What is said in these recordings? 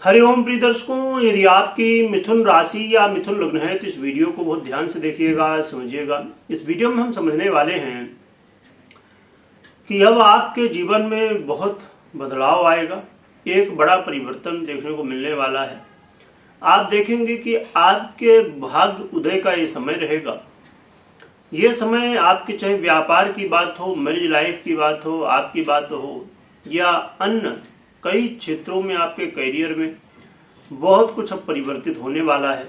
हरिओम प्रिय दर्शकों, यदि आपकी मिथुन राशि या मिथुन लग्न है तो इस वीडियो को बहुत ध्यान से देखिएगा, समझिएगा। इस वीडियो में हम समझने वाले हैं कि अब आपके जीवन में बहुत बदलाव आएगा, एक बड़ा परिवर्तन देखने को मिलने वाला है। आप देखेंगे कि आपके भाग्य उदय का ये समय रहेगा। ये समय आपके चाहे व्यापार की बात हो, मैरिज लाइफ की बात हो, आपकी बात हो या अन्य कई क्षेत्रों में आपके करियर में बहुत कुछ अब परिवर्तित होने वाला है।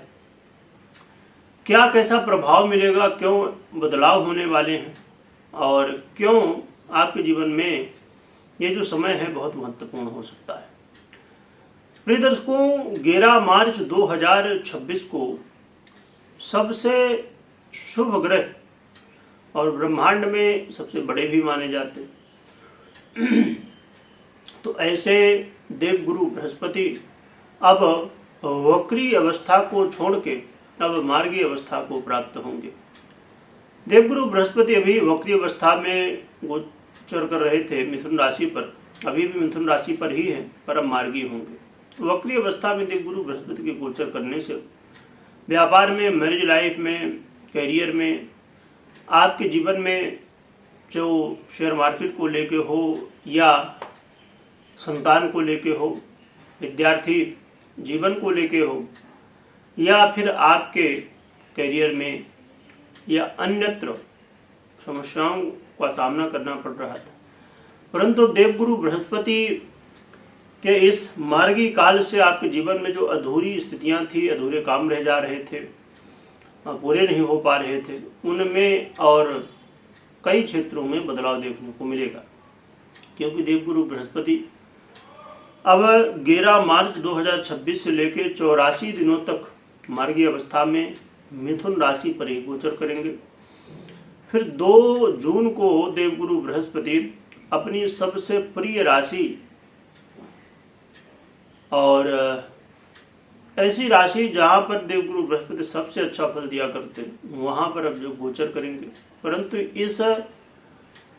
क्या कैसा प्रभाव मिलेगा, क्यों बदलाव होने वाले हैं और क्यों आपके जीवन में ये जो समय है बहुत महत्वपूर्ण हो सकता है। प्रिय दर्शकों, 11 मार्च 2026 को सबसे शुभ ग्रह और ब्रह्मांड में सबसे बड़े भी माने जाते हैं तो ऐसे देवगुरु बृहस्पति अब वक्री अवस्था को छोड़ के अब मार्गी अवस्था को प्राप्त होंगे। देवगुरु बृहस्पति अभी वक्री अवस्था में गोचर कर रहे थे मिथुन राशि पर, अभी भी मिथुन राशि पर ही है, पर अब मार्गी होंगे। वक्री अवस्था में देवगुरु बृहस्पति के गोचर करने से व्यापार में, मैरिज लाइफ में, करियर में, आपके जीवन में जो शेयर मार्केट को लेके हो या संतान को लेके हो, विद्यार्थी जीवन को लेके हो या फिर आपके करियर में या अन्यत्र समस्याओं का सामना करना पड़ रहा था, परंतु देवगुरु बृहस्पति के इस मार्गी काल से आपके जीवन में जो अधूरी स्थितियां थी, अधूरे काम रह जा रहे थे, पूरे नहीं हो पा रहे थे, उनमें और कई क्षेत्रों में बदलाव देखने को मिलेगा। क्योंकि देवगुरु बृहस्पति अब 11 मार्च 2026 से लेकर 84 दिनों तक मार्गी अवस्था में मिथुन राशि पर ही गोचर करेंगे। फिर 2 जून को देवगुरु बृहस्पति अपनी सबसे प्रिय राशि और ऐसी राशि जहां पर देवगुरु बृहस्पति सबसे अच्छा फल दिया करते हैं, वहां पर अब जो गोचर करेंगे। परंतु इस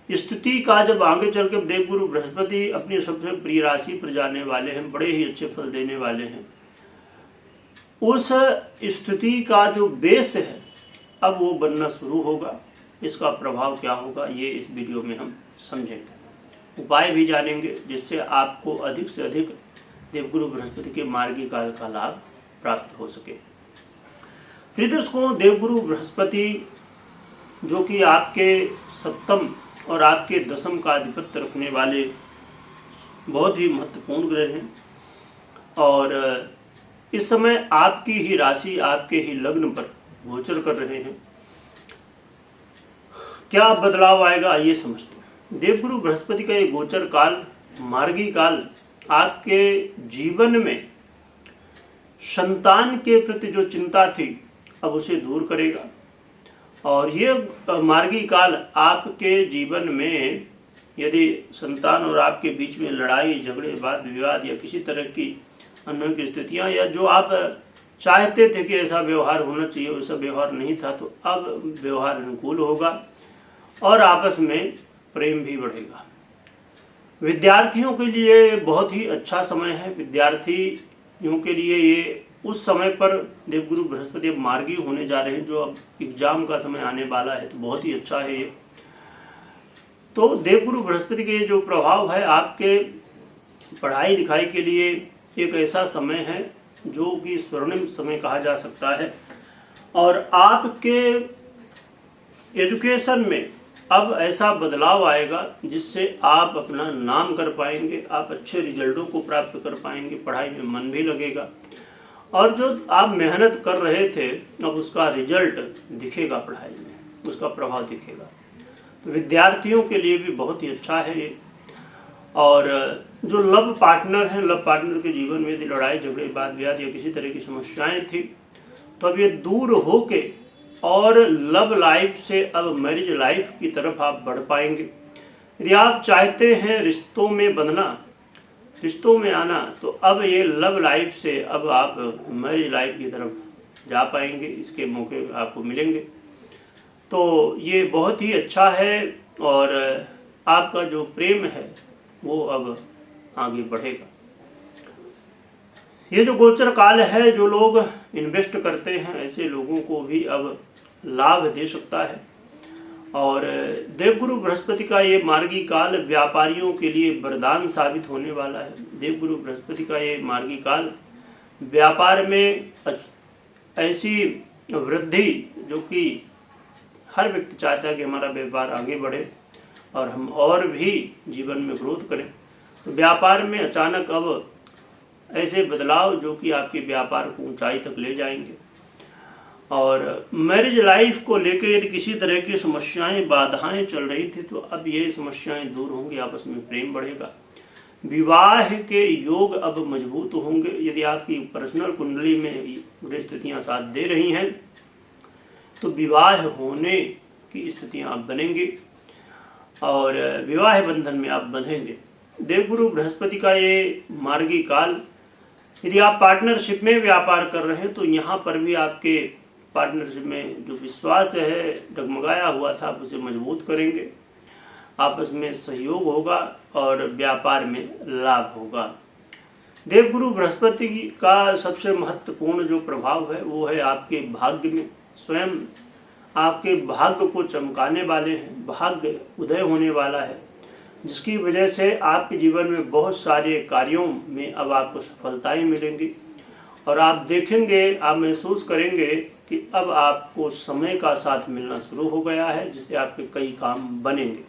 स्थिति का जब आगे चल के देवगुरु बृहस्पति अपनी सबसे प्रिय राशि पर जाने वाले हैं, बड़े ही अच्छे फल देने वाले हैं, उस स्थिति का जो बेस है अब वो बनना शुरू होगा। इसका प्रभाव क्या होगा ये इस वीडियो में हम समझेंगे, उपाय भी जानेंगे, जिससे आपको अधिक से अधिक देवगुरु बृहस्पति के मार्गी काल का लाभ प्राप्त हो सके। प्रिय दर्शकों, देवगुरु बृहस्पति जो कि आपके सप्तम और आपके दशम का आधिपत्य रखने वाले बहुत ही महत्वपूर्ण ग्रह हैं और इस समय आपकी ही राशि, आपके ही लग्न पर गोचर कर रहे हैं। क्या बदलाव आएगा आइए समझते हैं। देवगुरु बृहस्पति का ये गोचर काल, मार्गी काल, आपके जीवन में संतान के प्रति जो चिंता थी अब उसे दूर करेगा और ये मार्गी काल आपके जीवन में यदि संतान और आपके बीच में लड़ाई झगड़े, वाद विवाद या किसी तरह की अन्य की स्थितियां या जो आप चाहते थे कि ऐसा व्यवहार होना चाहिए वैसा व्यवहार नहीं था, तो अब व्यवहार अनुकूल होगा और आपस में प्रेम भी बढ़ेगा। विद्यार्थियों के लिए बहुत ही अच्छा समय है। विद्यार्थियों के लिए ये उस समय पर देवगुरु बृहस्पति अब मार्गी होने जा रहे हैं, जो अब एग्जाम का समय आने वाला है, तो बहुत ही अच्छा है ये। तो देवगुरु बृहस्पति के जो प्रभाव है आपके पढ़ाई लिखाई के लिए एक ऐसा समय है जो कि स्वर्णिम समय कहा जा सकता है और आपके एजुकेशन में अब ऐसा बदलाव आएगा जिससे आप अपना नाम कर पाएंगे, आप अच्छे रिजल्टों को प्राप्त कर पाएंगे, पढ़ाई में मन भी लगेगा और जो आप मेहनत कर रहे थे अब उसका रिजल्ट दिखेगा, पढ़ाई में उसका प्रभाव दिखेगा। तो विद्यार्थियों के लिए भी बहुत ही अच्छा है ये। और जो लव पार्टनर हैं, लव पार्टनर के जीवन में यदि लड़ाई झगड़े, वाद विवाद या किसी तरह की समस्याएं थी तो अब ये दूर होके और लव लाइफ से अब मैरिज लाइफ की तरफ आप बढ़ पाएंगे। यदि आप चाहते हैं रिश्तों में बंधना, रिश्तों में आना, तो अब ये लव लाइफ से अब आप मैरिज लाइफ की तरफ जा पाएंगे, इसके मौके आपको मिलेंगे। तो ये बहुत ही अच्छा है और आपका जो प्रेम है वो अब आगे बढ़ेगा। ये जो गोचर काल है, जो लोग इन्वेस्ट करते हैं ऐसे लोगों को भी अब लाभ दे सकता है। और देवगुरु बृहस्पति का ये मार्गी काल व्यापारियों के लिए वरदान साबित होने वाला है। देवगुरु बृहस्पति का ये मार्गी काल व्यापार में ऐसी वृद्धि जो कि हर व्यक्ति चाहता है कि हमारा व्यापार आगे बढ़े और हम और भी जीवन में ग्रोथ करें, तो व्यापार में अचानक अब ऐसे बदलाव जो कि आपके व्यापार को ऊंचाई तक ले जाएंगे। और मैरिज लाइफ को लेकर यदि किसी तरह की समस्याएं बाधाएं चल रही थी तो अब ये समस्याएं दूर होंगी, आपस में प्रेम बढ़ेगा, विवाह के योग अब मजबूत होंगे। यदि आपकी पर्सनल कुंडली में बुरी स्थितियां साथ दे रही हैं तो विवाह होने की स्थितियां आप बनेंगी और विवाह बंधन में आप बंधेंगे। देवगुरु बृहस्पति का ये मार्गी काल, यदि आप पार्टनरशिप में व्यापार कर रहे हैं तो यहाँ पर भी आपके पार्टनरशिप में जो विश्वास है डगमगाया हुआ था आप उसे मजबूत करेंगे, आपस में सहयोग होगा और व्यापार में लाभ होगा। देवगुरु बृहस्पति का सबसे महत्वपूर्ण जो प्रभाव है वो है आपके भाग्य में। स्वयं आपके भाग्य को चमकाने वाले हैं, भाग्य उदय होने वाला है, जिसकी वजह से आपके जीवन में बहुत सारे कार्यों में अब आपको सफलताएं मिलेंगी और आप देखेंगे, आप महसूस करेंगे कि अब आपको समय का साथ मिलना शुरू हो गया है, जिससे आपके कई काम बनेंगे।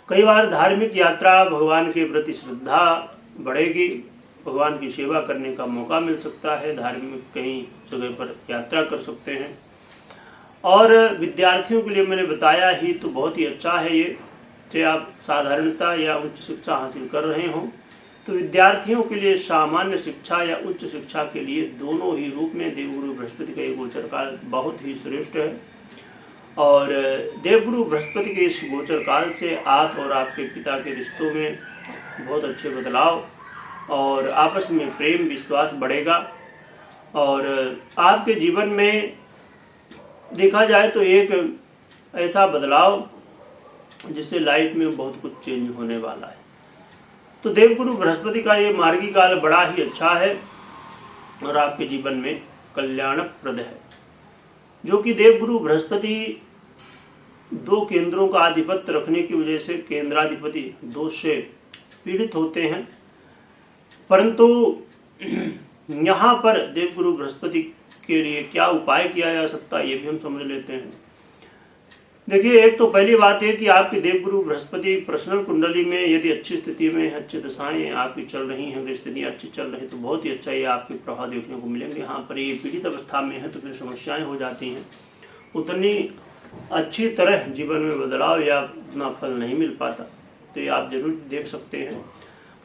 कई बार धार्मिक यात्रा, भगवान के प्रति श्रद्धा बढ़ेगी, भगवान की सेवा करने का मौका मिल सकता है, धार्मिक कई जगह पर यात्रा कर सकते हैं। और विद्यार्थियों के लिए मैंने बताया ही तो बहुत ही अच्छा है ये, चाहे आप साधारणता या उच्च शिक्षा हासिल कर रहे हों, तो विद्यार्थियों के लिए सामान्य शिक्षा या उच्च शिक्षा के लिए दोनों ही रूप में देवगुरु बृहस्पति का ये गोचर काल बहुत ही श्रेष्ठ है। और देवगुरु बृहस्पति के इस गोचर काल से आप और आपके पिता के रिश्तों में बहुत अच्छे बदलाव और आपस में प्रेम विश्वास बढ़ेगा और आपके जीवन में देखा जाए तो एक ऐसा बदलाव जिससे लाइफ में बहुत कुछ चेंज होने वाला है। तो देवगुरु बृहस्पति का ये मार्गी काल बड़ा ही अच्छा है और आपके जीवन में कल्याणप्रद है। जो कि देवगुरु बृहस्पति 2 केंद्रों का आधिपत्य रखने की वजह से केंद्राधिपति दोष से पीड़ित होते हैं, परंतु यहाँ पर देवगुरु बृहस्पति के लिए क्या उपाय किया जा सकता है ये भी हम समझ लेते हैं। देखिए, एक तो पहली बात है कि आपके देवगुरु बृहस्पति पर्सनल कुंडली में यदि अच्छी स्थिति में अच्छी दशाएं आपकी चल रही हैं, स्थितियाँ अच्छी चल रही हैं तो बहुत ही अच्छा ये आपके प्रभाव देखने को मिलेंगे। यहाँ पर ये पीड़ित अवस्था में है तो फिर समस्याएं हो जाती हैं, उतनी अच्छी तरह जीवन में बदलाव या उतना फल नहीं मिल पाता, तो ये आप जरूर देख सकते हैं।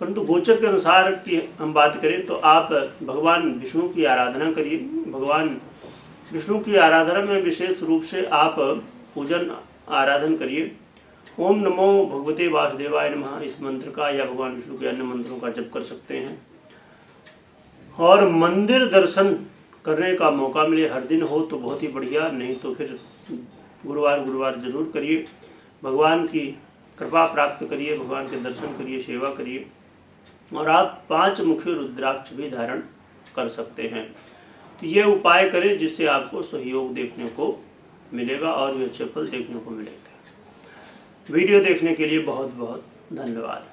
परंतु गोचर के अनुसार की हम बात करें तो आप भगवान विष्णु की आराधना करिए। भगवान विष्णु की आराधना में विशेष रूप से आप पूजन आराधन करिए। ओम नमो भगवते वासुदेवाय नमः इस मंत्र का या भगवान विष्णु के अन्य मंत्रों का जप कर सकते हैं। और मंदिर दर्शन करने का मौका मिले हर दिन हो तो बहुत ही बढ़िया, नहीं तो फिर गुरुवार जरूर करिए। भगवान की कृपा प्राप्त करिए, भगवान के दर्शन करिए, सेवा करिए। और आप 5 मुखी रुद्राक्ष भी धारण कर सकते हैं। तो ये उपाय करें जिससे आपको सहयोग देखने को मिलेगा और भी अच्छे फल देखने को मिलेंगे। वीडियो देखने के लिए बहुत बहुत धन्यवाद।